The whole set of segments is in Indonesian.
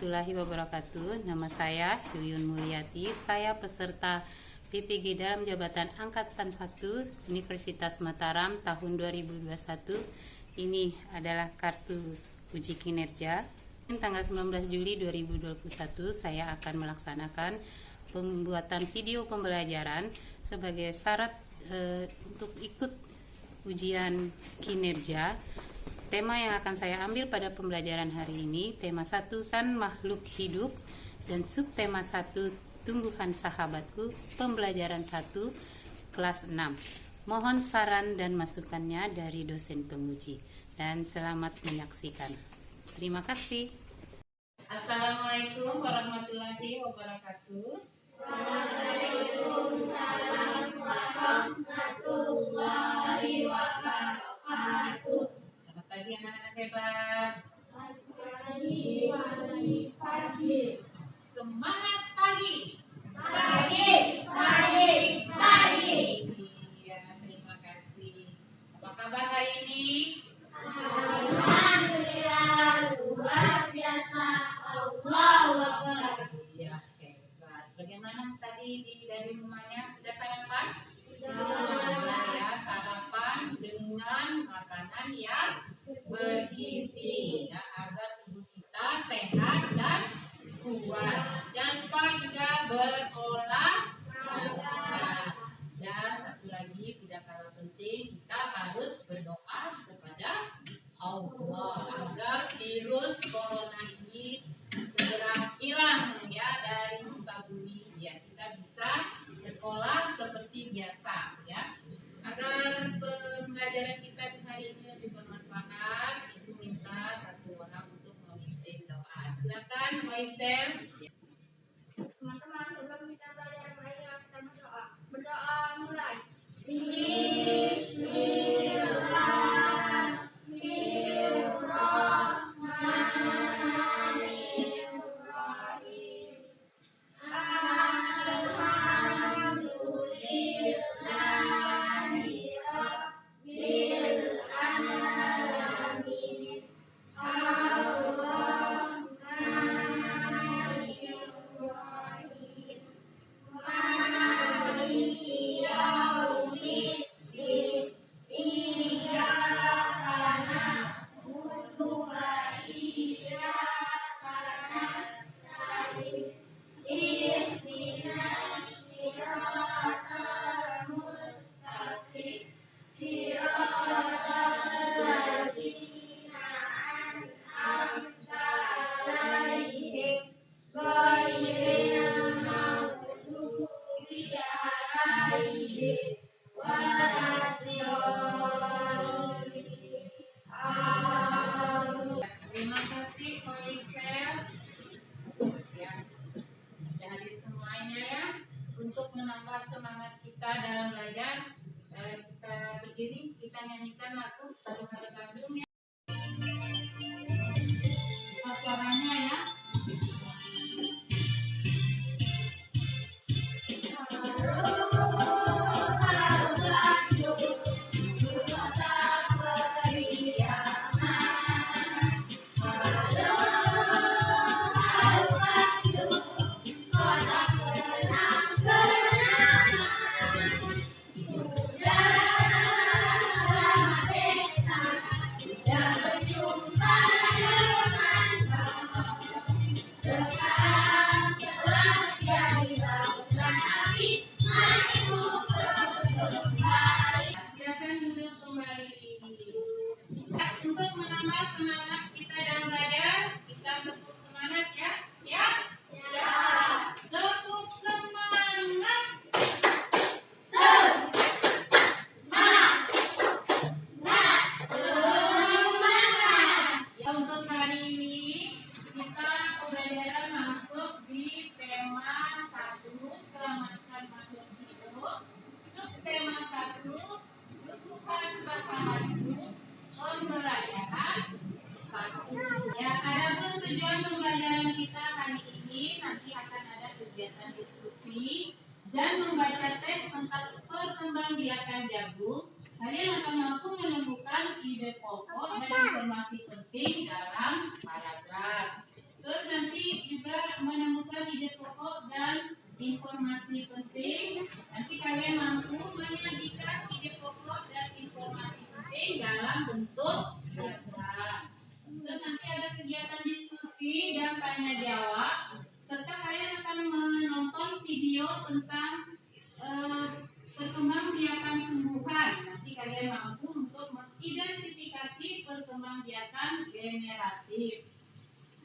warahmatullahi wabarakatuh. Nama saya Yuyun Mulyati. Saya peserta PPG dalam jabatan Angkatan 1 Universitas Mataram tahun 2021. Ini adalah kartu uji kinerja. Tanggal 19 Juli 2021 saya akan melaksanakan pembuatan video pembelajaran sebagai syarat untuk ikut ujian kinerja. Tema yang akan saya ambil pada pembelajaran hari ini, tema 1 San Makhluk Hidup, dan subtema 1 Tumbuhan Sahabatku, pembelajaran 1 kelas 6. Mohon saran dan masukannya dari dosen penguji, dan selamat menyaksikan. Terima kasih. Assalamualaikum warahmatullahi wabarakatuh. Waalaikumsalam warahmatullahi wabarakatuh. Selamat pagi anak-anak hebat. Pagi. Semangat pagi. Pagi. Iya, terima kasih. Apa kabar hari ini? Alhamdulillah, luar biasa. Allahu Akbar. Iya, hebat. Bagaimana tadi dari rumahnya sudah sarapan? Ya, sarapan dengan makanan yang bergizi ya, agar tubuh kita sehat dan kuat. Jangan lupa juga berolahraga. Dan satu lagi tidak kalah penting, kita harus berdoa kepada Allah agar virus corona ini segera hilang ya dari muka bumi, ya kita bisa sekolah seperti biasa ya. Agar pembelajaran kita hari ini lebih bermanfaat, itu minta satu orang untuk memimpin doa. Silakan Faisal. Teman-teman, sebelum kita belajar marilah kita berdoa. Berdoa mulai. Bismillahirrahmanirrahim. Alhamdulillahi rabbil alamin. Ar-Rahmanir-Rahim. Maliki yaumiddin. Iyyaka na'budu wa iyyaka nasta'in. Ihdinas siratal mustaqim. Siratal ladzina an'amta 'alaihim ghairil maghdubi 'alaihim waladdallin. Amin. Terima kasih Faisal. Ya, sudah hadir semuanya ya. Untuk menambah semangat kita dalam belajar, kita berdiri, kita nyanyikan lagu Taruhan Bandung ya. Bisa suaranya ya. Silakan duduk kembali. Untuk menambah semangat kita dalam belajar, kita tepuk semangat ya. Ya? Tepuk semangat. Ya, untuk hari ini kita pembelajaran masuk di tema 1 selamatkan makhluk hidup. Subtema 1 Tumbuhan Sahabatku, pembelajaran 1. Ya, adapun tujuan pembelajaran kita hari ini nanti akan ada kegiatan diskusi dan membaca teks tentang perkembangbiakan jagung. Kalian akan mampu menemukan ide pokok dan informasi penting dalam paragraf. Terus nanti informasi penting. Nanti kalian mampu menyajikan ide pokok dan informasi penting dalam bentuk gambar. Terus nanti ada kegiatan diskusi dan tanya jawab, serta kalian akan menonton video tentang perkembangbiakan tumbuhan. Nanti kalian mampu untuk mengidentifikasi perkembangbiakan generatif.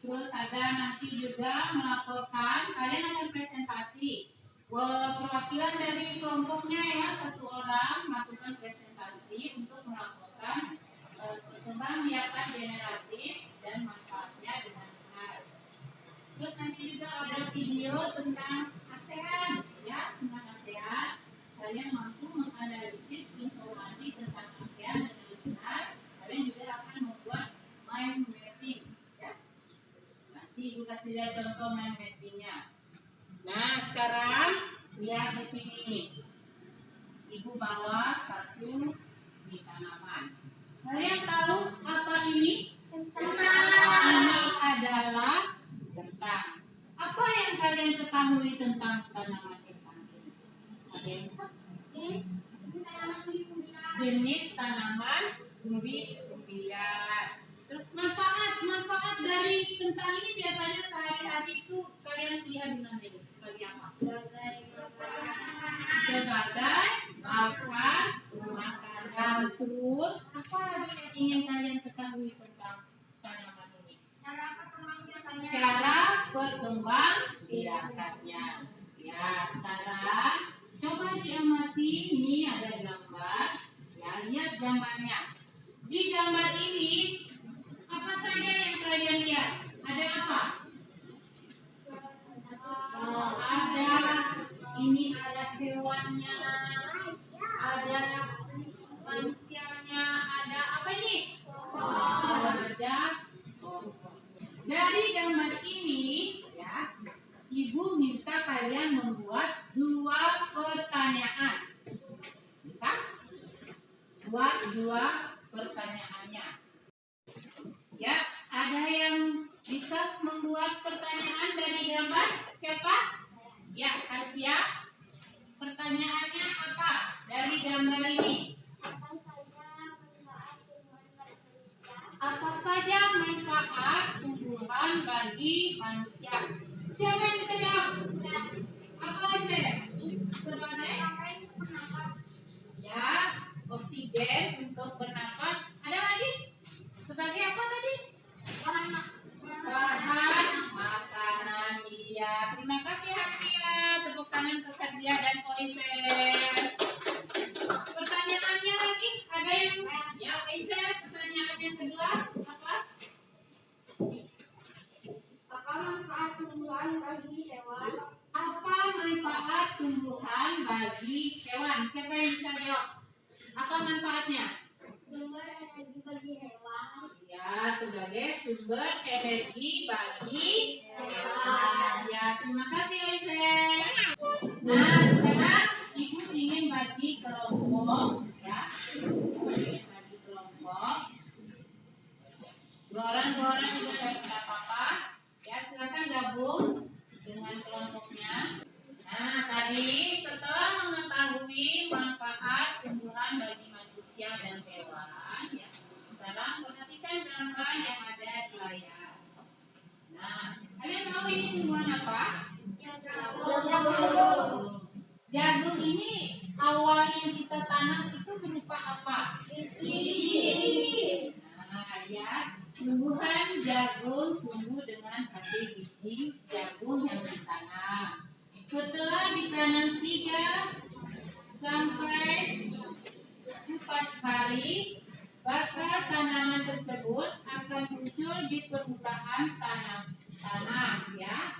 Terus ada nanti juga melaporkan, kalian akan presentasi. Perwakilan dari kelompoknya ya, 1 orang melakukan presentasi untuk melaporkan perkembangbiakan generatif dan manfaatnya dengan benar. Terus nanti juga ada video tentang ASEAN ya, tentang ASEAN. Kalian mampu menganalisis informasi tentang ASEAN dengan benar. Kalian juga akan membuat mind mapping ya. Nanti Ibu kasih lihat contoh mind mappingnya. Nah, sekarang lihat di sini. Ibu bawa 1 di tanaman. Kalian tahu apa ini? Ini adalah kentang. Apa yang kalian ketahui tentang tanaman kentang ini? Ada yang bisa? Jenis tanaman umbi-umbian. Terus manfaat dari kentang ini biasanya sehari-hari itu kalian lihat di mana ini? Sebagai apa? Sebagai makanan. Terus apa lagi yang ingin kalian ketahui tentang tanaman ini? Cara perkembangbiakannya. Ya, sekarang coba diamati. Ini ada gambar. Ya, lihat gambarnya. Di gambar ini apa saja yang kalian lihat? Ada apa? Ini ada hewannya, ada manusianya, ada apa ini? Ada. Dari gambar ini, ya, Ibu minta kalian membuat 2 pertanyaan. Bisa? Buat 2 pertanyaannya. Ya, ada yang bisa membuat pertanyaan dari gambar? Siapa? Ya, Asia. Pertanyaannya apa dari gambar ini? Apa saja manfaat tumbuhan bagi manusia? Siapa yang bisa jawab? Apa itu? Sebagai ya, oksigen untuk bernapas. Ada lagi? Sebagai apa tadi? Bahan makanan. Iya. Terima kasih Hasia. Tepuk tangan untuk Hasia dan Oiser. Pertanyaannya lagi ada yang ya Oiser. Pertanyaan yang kedua apa? Apa manfaat tumbuhan bagi hewan? Apa manfaat tumbuhan bagi hewan? Siapa yang bisa jawab? Apa manfaatnya? Sumber energi bagi hewan. Ya, sebagai sumber energi bagi hewan. Ya, terima kasih Oiser. Nah, sekarang Ibu ingin bagi kelompok, ya. Ingin bagi kelompok. 2 orang juga tidak apa-apa. Ya, silakan gabung dengan kelompoknya. Nah, tadi setelah mengetahui manfaat tumbuhan bagi manusia dan hewan, ya, sekarang perhatikan gambar yang ada di layar. Nah, kalian tahu ini tumbuhan apa? Jagung. Jagung ini awal yang kita tanam itu berupa apa? Biji. Nah, ya, tumbuhan jagung tumbuh dengan hasil biji jagung yang ditanam. Setelah ditanam 3 sampai 4 hari, bakal tanaman tersebut akan muncul di permukaan tanah, ya.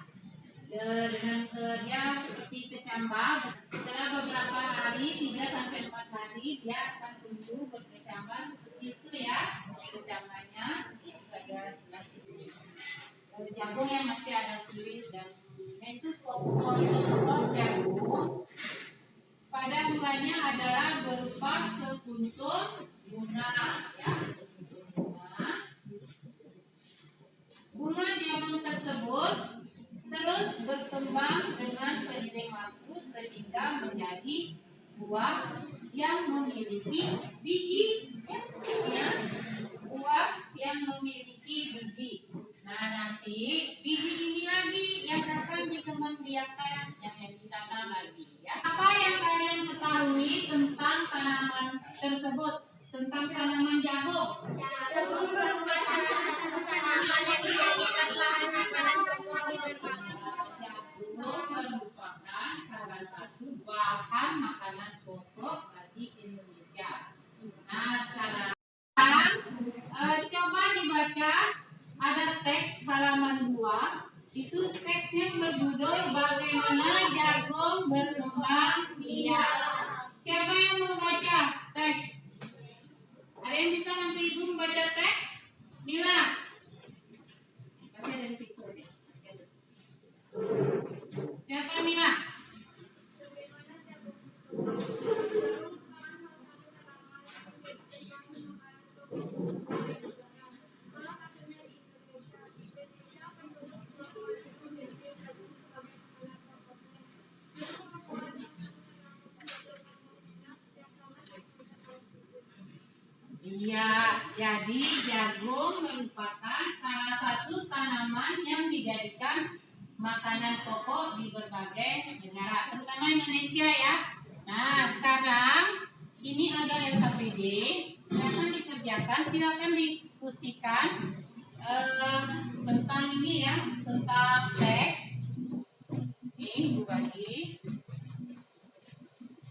Dengan ya seperti kecambah. Setelah beberapa hari, 3 sampai 4 hari, dia akan tumbuh berkecambah seperti itu ya. Kecambahnya ada jagung yang masih ada kulit dan itu pokok jagung. Pada mulanya adalah berupa sekuntum bunga, ya, sekuntum bunga. Bunga jagung tersebut terus berkembang dengan seiring waktu sehingga menjadi buah yang memiliki biji, ya, buah yang memiliki biji. Nah, nanti biji ini lagi yang akan dikembangbiakan, yang ditanam lagi, ya. Apa yang kalian ketahui tentang tanaman tersebut, tentang tanaman jagung? Jagung merupakan salah satu tanaman yang dijadikan bahan makanan pokok di berbagai. Jagung merupakan salah satu bahan makanan pokok bagi Indonesia. Nah, sekarang coba dibaca, ada teks halaman 2. Itu teksnya berjudul Bagaimana Jagung Berkembang Biak. Siapa yang mau baca teks? Ada yang bisa bantu ibu membaca teks? Mila. Baca dari situ aja. Siapa Mila? Iya, jadi jagung merupakan salah satu tanaman yang dijadikan makanan pokok di berbagai negara, terutama Indonesia, ya. Nah, sekarang ini ada LKPD, silakan dikerjakan, silakan diskusikan tentang ini, ya, tentang teks. Ini Bu bagi.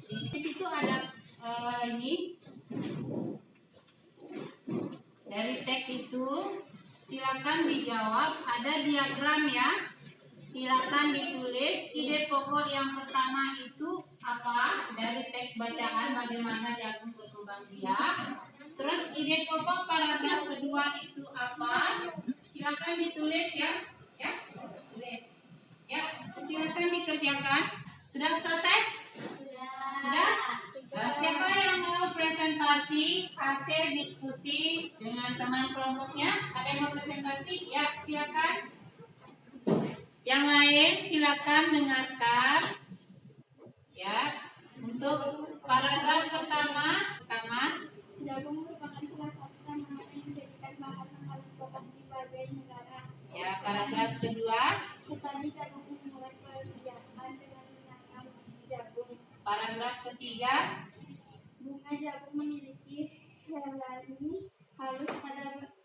Di situ ada ini. Dari teks itu silakan dijawab, ada diagram, ya. Silakan ditulis ide pokok yang pertama itu apa dari teks bacaan bagaimana jagung berkembang biak. Terus ide pokok paragraf kedua itu apa? Silakan ditulis, ya. Ya, tulis. Ya, silakan dikerjakan. Sudah selesai? Sudah? Siapa yang mau presentasi hasil diskusi dengan teman kelompoknya? Ada yang mau presentasi? Ya, silakan. Yang lain silakan dengarkan. Ya, untuk paragraf pertama. Jagung merupakan salah satu tanaman yang dijadikan bahan makanan pokok di berbagai negara. Ya, paragraf kedua. Petani jagung memulai pekerjaan dengan menanam biji jagung. Paragraf ketiga. Bunga jagung memiliki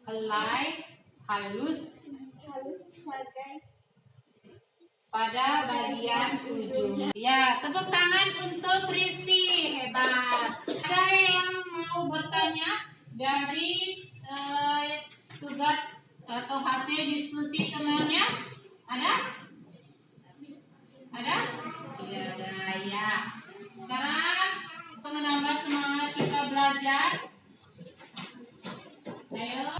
helai halus pada bagian ujung. Ya, tepuk tangan untuk Risti, hebat. Ada yang mau bertanya dari tugas atau hasil diskusi temannya? Ada? Ada? Tidak ada, ya. Sekarang untuk menambah semangat kita belajar, ayo.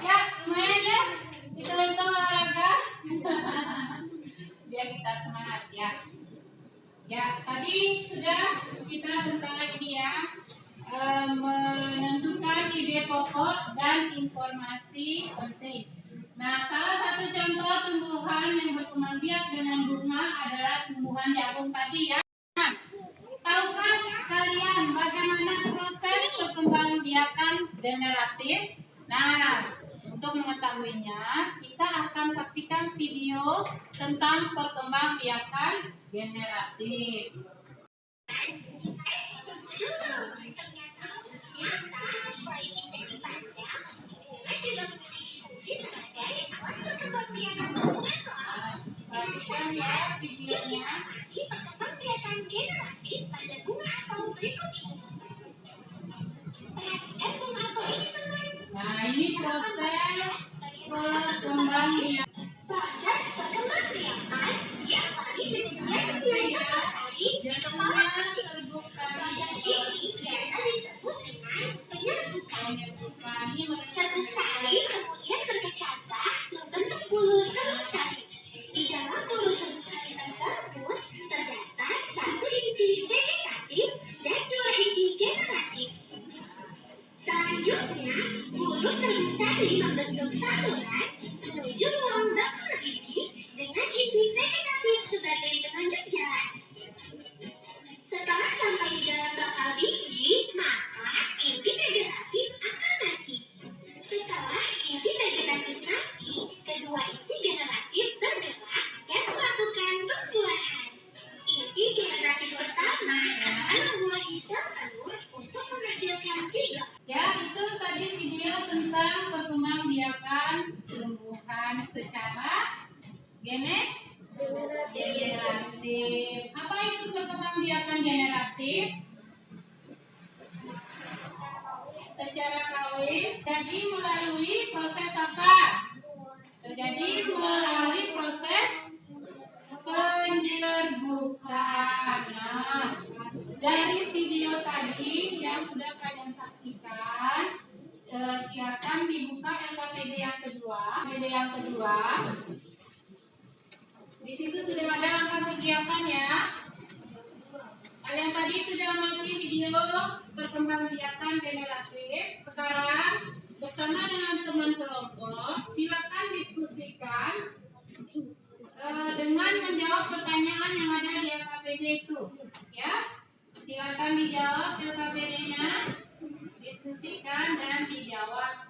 Ya, lumayan ya. Kita untuk olahraga. Biar kita semangat, ya. Ya, tadi sudah kita tentang ini, ya, menentukan ide pokok dan informasi penting. Nah, salah satu contoh tumbuhan yang berkembang biak dengan bunga adalah tumbuhan jagung tadi, ya. Nah, tahukah kalian bagaimana proses perkembangbiakan generatif? Nah, Untuk mengetahuinya, kita akan saksikan video tentang perkembangbiakan generatif. Perhatikan ya videonya. Perkembangbiakan generatif pada bunga apel berikut ini. Perhatikan bunga apel ini, teman. Nah, ini proses perkembangbiakan. Proses perkembangbiakan diawali dengan jatuhnya satu sari di kepala anjing. Proses ini biasa disebut dengan penyerbukan. Serbuk sari kemudian berkecambah membentuk bulu serbuk sari. Di dalam bulu serbuk sari tersebut terdapat satu inti vegetatif dan dua inti generatif. Selanjutnya, bulu serbuk sari membentuk saluran menuju ruang bakal biji dengan inti vegetatif sebagai penunjuk jalan. Setelah sampai di dalam bakal biji, maka inti vegetatif akan mati. Setelah inti vegetatif mati, kedua inti generatif bergerak dan melakukan pembuahan. Inti generatif pertama akan membuahi sel telur untuk menghasilkan zigot. Ya, itu tadi video tentang perkembangbiakan tumbuhan secara generatif. Apa itu perkembangbiakan generatif? Secara kawin. Jadi melalui proses apa? Terjadi melalui proses penyerbukan. Nah, dari video tadi yang sudah kalian saksikan, silakan dibuka LKPD yang kedua. Di situ sudah ada angka kegiatan ya. Kalian tadi sudah mengerti video perkembangbiakan generatif. Sekarang bersama dengan teman kelompok, silakan diskusikan dengan menjawab pertanyaan yang ada di LKPD itu. Ya, silakan dijawab LKPD-nya, diskusikan dan dijawab.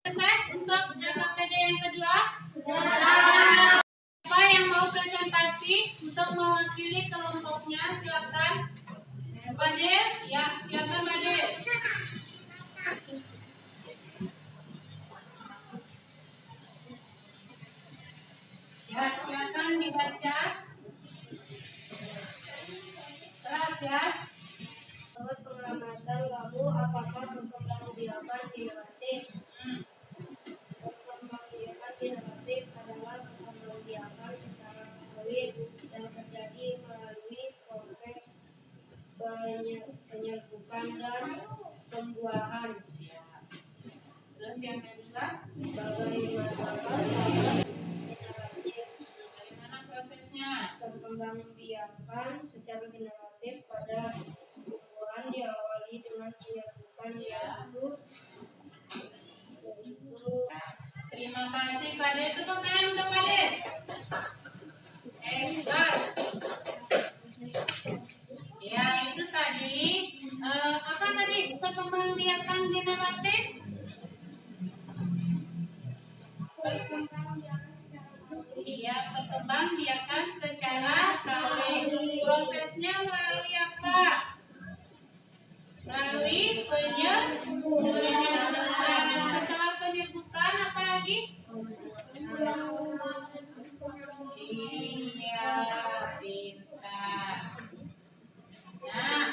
Selesai untuk LKPD yang kedua? Siapa yang mau presentasi untuk mewakili kelompoknya? Silakan. Badir, ya, silakan Badir. Ya, silakan dibaca. Keras ya. Menurut pengamatan kamu, apakah perkembangbiakan generatif? Perkembangbiakan generatif adalah perkembangbiakan secara kawin yang terjadi melalui proses penyerbukan dan pembuahan. Terus yang kedua, bagaimana prosesnya? Perkembangbiakan secara generatif pada tumbuhan diawali dengan penyerbukan yaitu Terima kasih Pade. Tepuk tangan untuk Pade. Hebat. Ya, itu tadi. Apa tadi perkembangbiakan generatif? Iya, perkembangbiakan secara kawin. Prosesnya melalui apa? Melalui penyerbukan. Setelah penyerbukan apa lagi? Iya, pintar. Nah,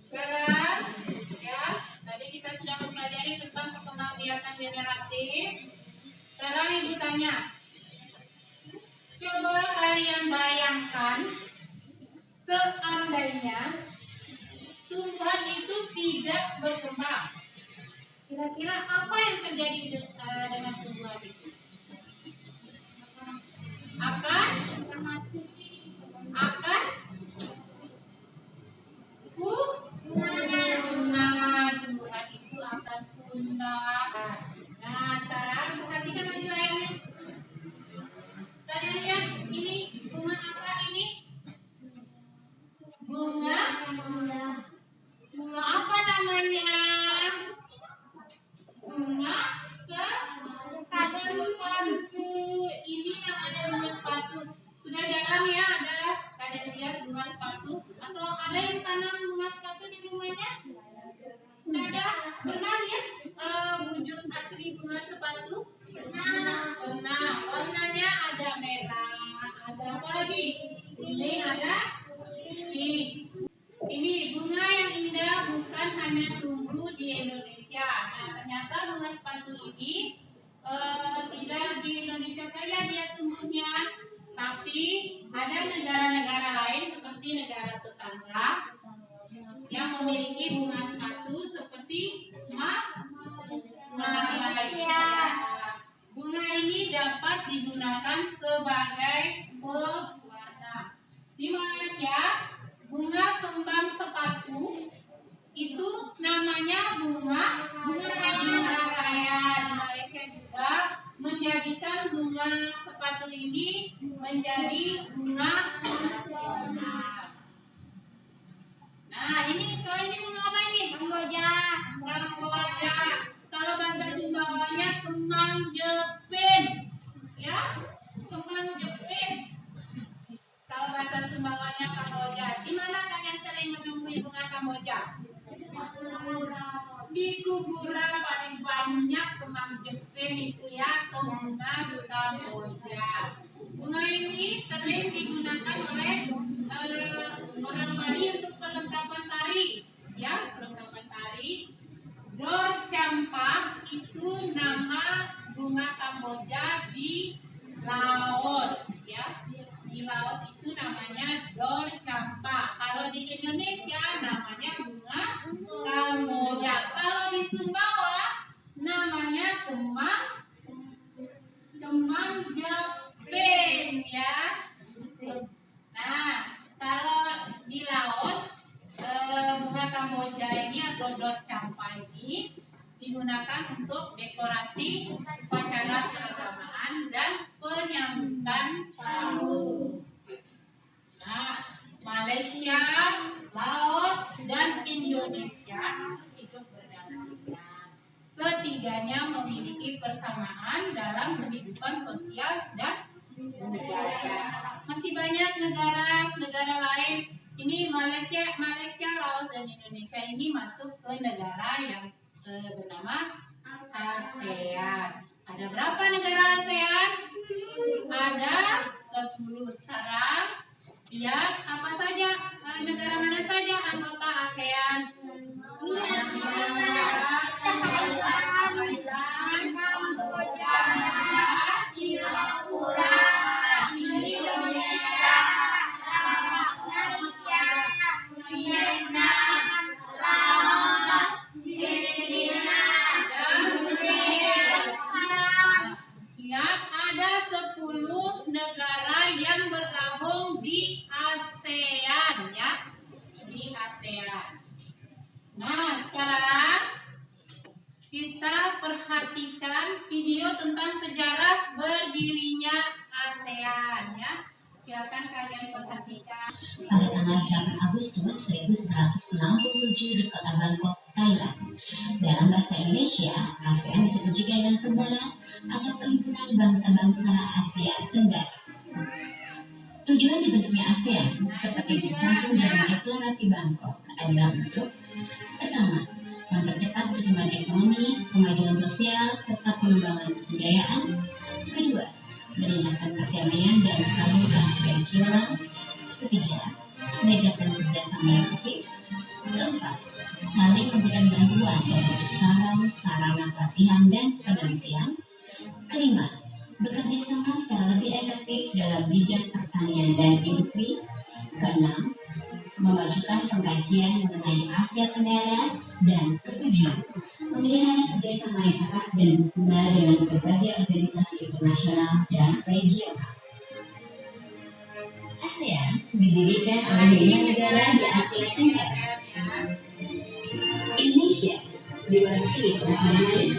sekarang ya, tadi kita sudah mempelajari tentang perkembangbiakan generatif. Sekarang Ibu tanya, coba kalian bayangkan seandainya tumbuhan itu tidak berkembang. Kira-kira apa yang terjadi dengan tumbuhan itu? akan punah. Tumbuhan itu akan punah. Nah, sekarang perhatikan lagi layarnya. Kalian lihat ini bunga apa ini? Bunga apa namanya? Bunga sepatu. Ini namanya bunga sepatu. Sudah jarang ya ada kalian lihat bunga sepatu, atau ada yang tanam bunga sepatu di rumahnya? Tidak ada. Pernah lihat wujud asli bunga sepatu? Pernah. Warnanya ada merah, ada apa lagi? Kuning, ada pink. Ini bunga yang indah bukan hanya tumbuh di Indonesia. Nah, ternyata bunga sepatu ini tidak di Indonesia saja dia tumbuhnya, tapi ada negara-negara lain seperti negara tetangga yang memiliki bunga sepatu seperti Malaysia. Bunga ini dapat digunakan sebagai pewarna. Di Malaysia, bunga kembang sepatu itu namanya bunga raya. Di Malaysia juga menjadikan bunga sepatu ini menjadi bunga nasional. Nah, ini kalau ini bunga apa ini? Kamboja. Kalau bahasa Sumbawanya kembang jepin, ya, kembang jepin. Kalau bahasa Sumbawanya Kamboja. Di mana kalian sering menemui bunga Kamboja? Di kuburan paling banyak kembang jepin itu ya, bunga Kamboja. Bunga ini sering digunakan oleh orang Bali untuk perlengkapan tari, ya, perlengkapan tari. Dor campa itu nama bunga Kamboja di Laos, ya. Di Laos itu namanya dor campa. Kalau di Indonesia namanya bunga Kamboja. Kalau di Sumbawa namanya kembang jepin, ya. Nah, kalau di Laos bunga Kamboja ini atau dor campa ini digunakan untuk dekorasi upacara keagamaan dan penyambutan tamu. Nah, Malaysia, Laos, dan Indonesia itu hidup berdampingan. Ketiganya memiliki persamaan dalam kehidupan sosial dan budaya. Masih banyak negara lain. Ini Malaysia, Laos, dan Indonesia ini masuk ke negara yang bernama ASEAN. Ada berapa negara ASEAN? Ada 10. Sekarang lihat apa saja, negara mana saja anggota ASEAN? Thailand, Kamboja, Singapura, Indonesia, Malaysia, Vietnam, Laos, Filipina, dan Vietnam. Lihat, ada 10 negara yang bergabung di ASEAN, ya, di ASEAN. Nah, sekarang kita perhatikan video tentang sejarah berdirinya ASEAN, ya. Silakan kalian perhatikan. Pada tanggal 8 Agustus 1967 di kota Bangkok, Thailand. Dalam bahasa Indonesia, ASEAN disebut juga dengan Perdarat atau Perhimpunan Bangsa-Bangsa Asia Tenggara. Tujuan dibentuknya ASEAN seperti tercantum dalam Deklarasi Bangkok adalah untuk: pertama, mempercepat pertumbuhan ekonomi, kemajuan sosial, serta pengembangan kebudayaan. Kedua, meningkatkan perdamaian dan stabilitas regional. Ketiga, meningkatkan kerjasama yang aktif. Keempat, saling memberikan bantuan dalam bentuk saran, sarana pelatihan, dan penelitian. Kelima, bekerja sama secara lebih efektif dalam bidang pertanian dan industri. Keenam, memajukan pengkajian mengenai Asia Tenggara. Dan ketujuh, memelihara kerjasama yang erat dan berguna dengan berbagai organisasi internasional dan regional. ASEAN didirikan oleh 5 negara di Asia Tenggara. Indonesia diwakili oleh Malaysia,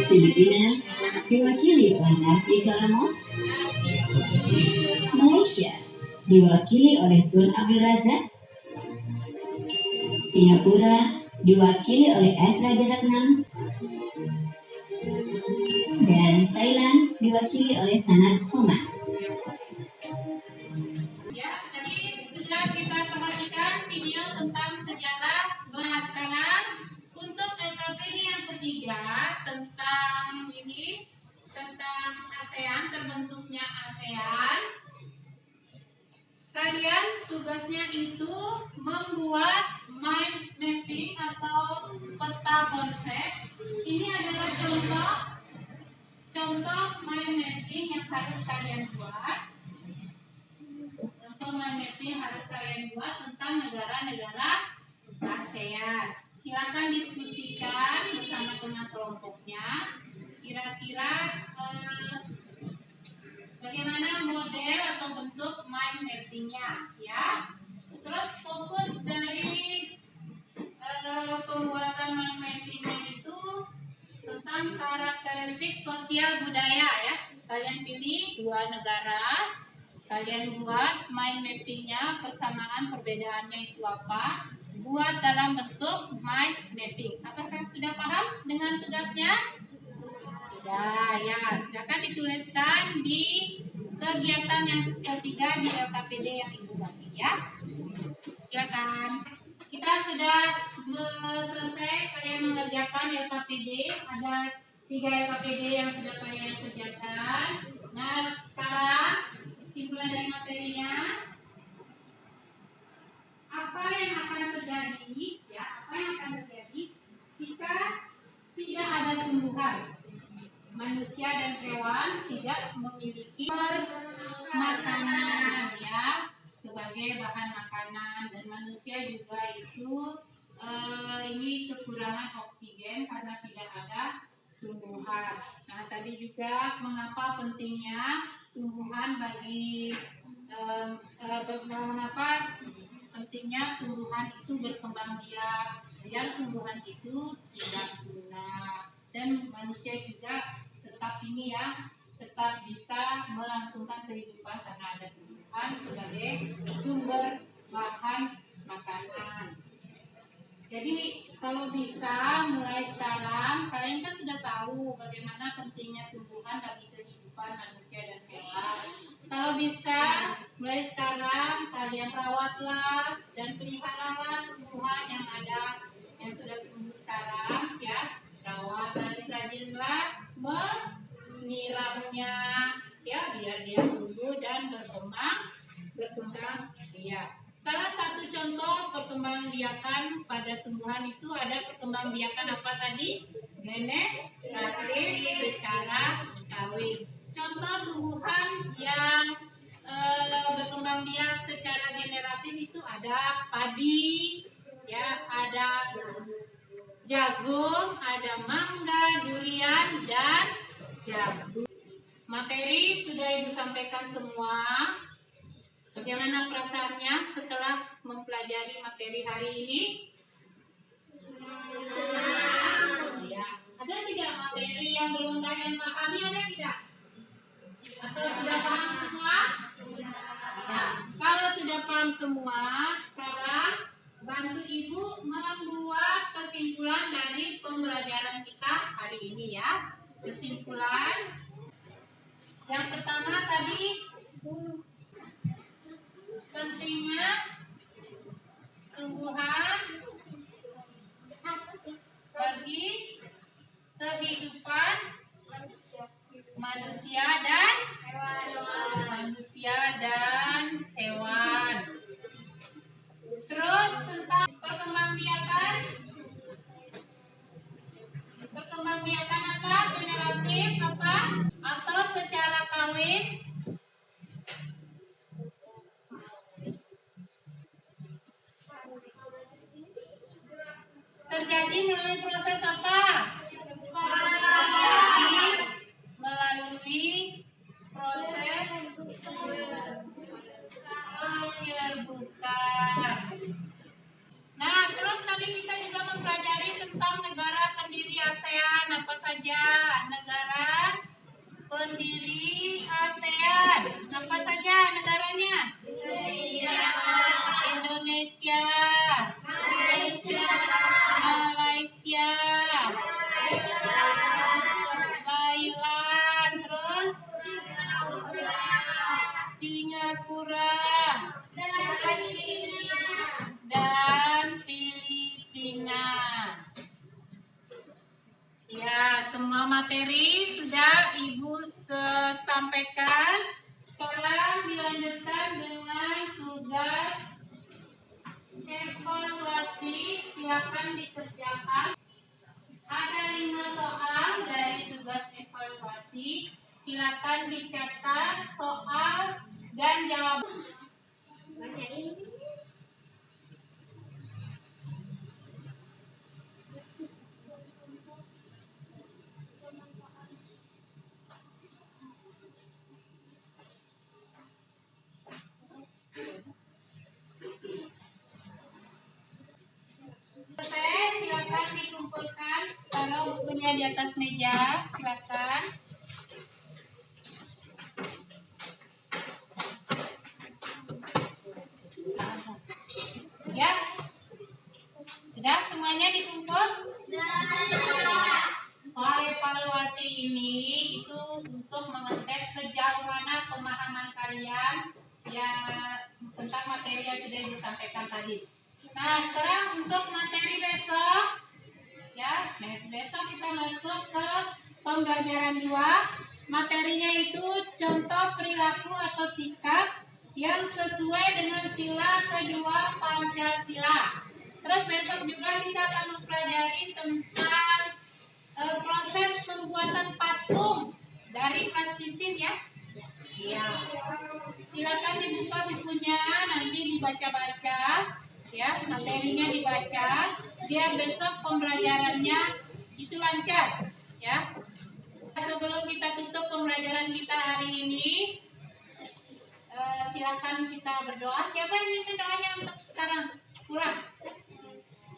Filipina diwakili oleh Narcissus Ramos, Malaysia diwakili oleh Tun Abdul Razak, Singapura diwakili oleh S. Rajaratnam, dan Thailand diwakili oleh Tanat Khoman. Ya, tadi sudah kita perhatikan video tentang sejarah. Nah, sekarang untuk LKPD yang ketiga tentang ASEAN, terbentuknya ASEAN. Kalian tugasnya itu membuat mind mapping atau peta konsep. Ini adalah contoh mind mapping yang harus kalian buat. Contoh mind mapping harus kalian buat tentang negara-negara ASEAN. Silakan diskusikan bersama teman kelompoknya. Kira-kira bagaimana model atau bentuk mind mappingnya, ya. Terus fokus dari pembuatan mind mappingnya itu tentang karakteristik sosial budaya, ya. Kalian pilih 2 negara, kalian buat mind mappingnya, persamaan perbedaannya itu apa, buat dalam bentuk mind mapping. Apakah sudah paham dengan tugasnya? Sudah, ya. Silakan dituliskan di kegiatan yang ketiga di LKPD yang Ibu bagi, ya. Silakan. Kita sudah selesai kalian mengerjakan LKPD. Ada 3 LKPD yang sudah kalian kerjakan. Nah, sekarang kesimpulan dari materinya. Apa yang akan terjadi? Ya, apa yang akan terjadi jika tidak ada tumbuhan? Manusia dan hewan tidak memiliki makanan, ya, sebagai bahan makanan, dan manusia juga itu ini kekurangan oksigen karena tidak ada tumbuhan. Nah, tadi juga mengapa pentingnya tumbuhan bagi mengapa pentingnya tumbuhan itu berkembang biar tumbuhan itu tidak punah, dan manusia juga tetap bisa melangsungkan kehidupan karena ada tumbuhan sebagai sumber bahan makanan. Jadi kalau bisa mulai sekarang, kalian kan sudah tahu bagaimana pentingnya tumbuhan bagi kehidupan manusia dan hewan. Kalau bisa mulai sekarang kalian rawatlah dan peliharalah tumbuhan yang ada, yang sudah tumbuh sekarang, ya. Rawat dan rajinlah menyiramnya, ya, biar dia tumbuh dan berkembang biak. Salah satu contoh perkembangbiakan pada tumbuhan itu ada perkembangbiakan apa tadi? Generatif secara kawin. Contoh tumbuhan yang berkembang biak secara generatif itu ada padi, ya, ada jagung, ada mangga, durian, dan jambu. Materi sudah Ibu sampaikan semua. Bagaimana perasaannya setelah mempelajari materi hari ini? Ya. Ada tidak materi yang belum kalian pahami? Ada tidak? Atau sudah paham semua? Ya. Kalau sudah paham semua, sekarang bantu Ibu membuat kesimpulan dari pembelajaran kita hari ini, ya. Kesimpulan yang pertama tadi, pentingnya tumbuhan bagi kehidupan manusia dan hewan. Terus tentang perkembangbiakan apa? Generatif apa? Atau secara kawin? Terjadi melalui proses apa? Melalui proses menentukan. Nah, terus tadi kita juga mempelajari tentang negara pendiri ASEAN. Apa saja negara pendiri ASEAN? Apa saja negaranya? Indonesia, Malaysia, Thailand, terus Singapura, dan Filipina. Ya, semua materi sudah Ibu sampaikan. Sekarang dilanjutkan dengan tugas evaluasi. Silakan dikerjakan. Ada 5 soal dari tugas evaluasi. Silakan dicatat soal dan jawab. Silakan dikumpulkan. Taruh bukunya di atas meja. Silakan. Ya, sudah semuanya dikumpul? Soal evaluasi ini itu untuk mengetes sejauh mana pemahaman kalian ya tentang materi yang sudah disampaikan tadi. Nah, sekarang untuk materi besok, ya, besok kita masuk ke pembelajaran 2. Materinya itu contoh perilaku atau sikap yang sesuai dengan sila kedua Pancasila. Terus besok juga kita akan mempelajari tentang proses pembuatan patung dari plastisin ya. Iya. Silakan dibuka bukunya, nanti dibaca-baca ya, materinya dibaca biar besok pembelajarannya itu lancar ya. Sebelum kita tutup pembelajaran kita hari ini, silakan kita berdoa. Siapa yang minta doanya untuk sekarang pulang?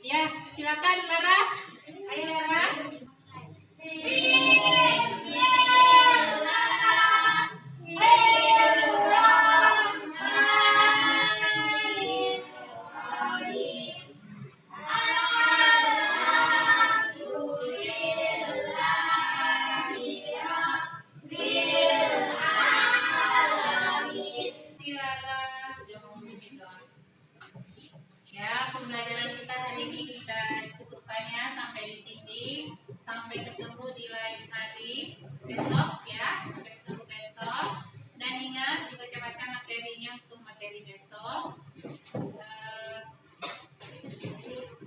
Ya, silakan Lara. Ayo Lara. Ya, pembelajaran kita hari ini kita cukupkannya sampai di sini. Sampai ketemu di lain hari besok ya. Sampai ketemu besok. Dan ingat dibaca-baca materinya untuk materi besok.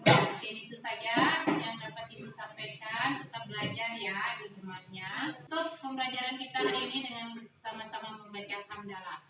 Mungkin itu saja yang dapat Ibu sampaikan. Tetap belajar ya di rumahnya. Untuk pembelajaran kita hari ini dengan sama-sama membaca hamdalah.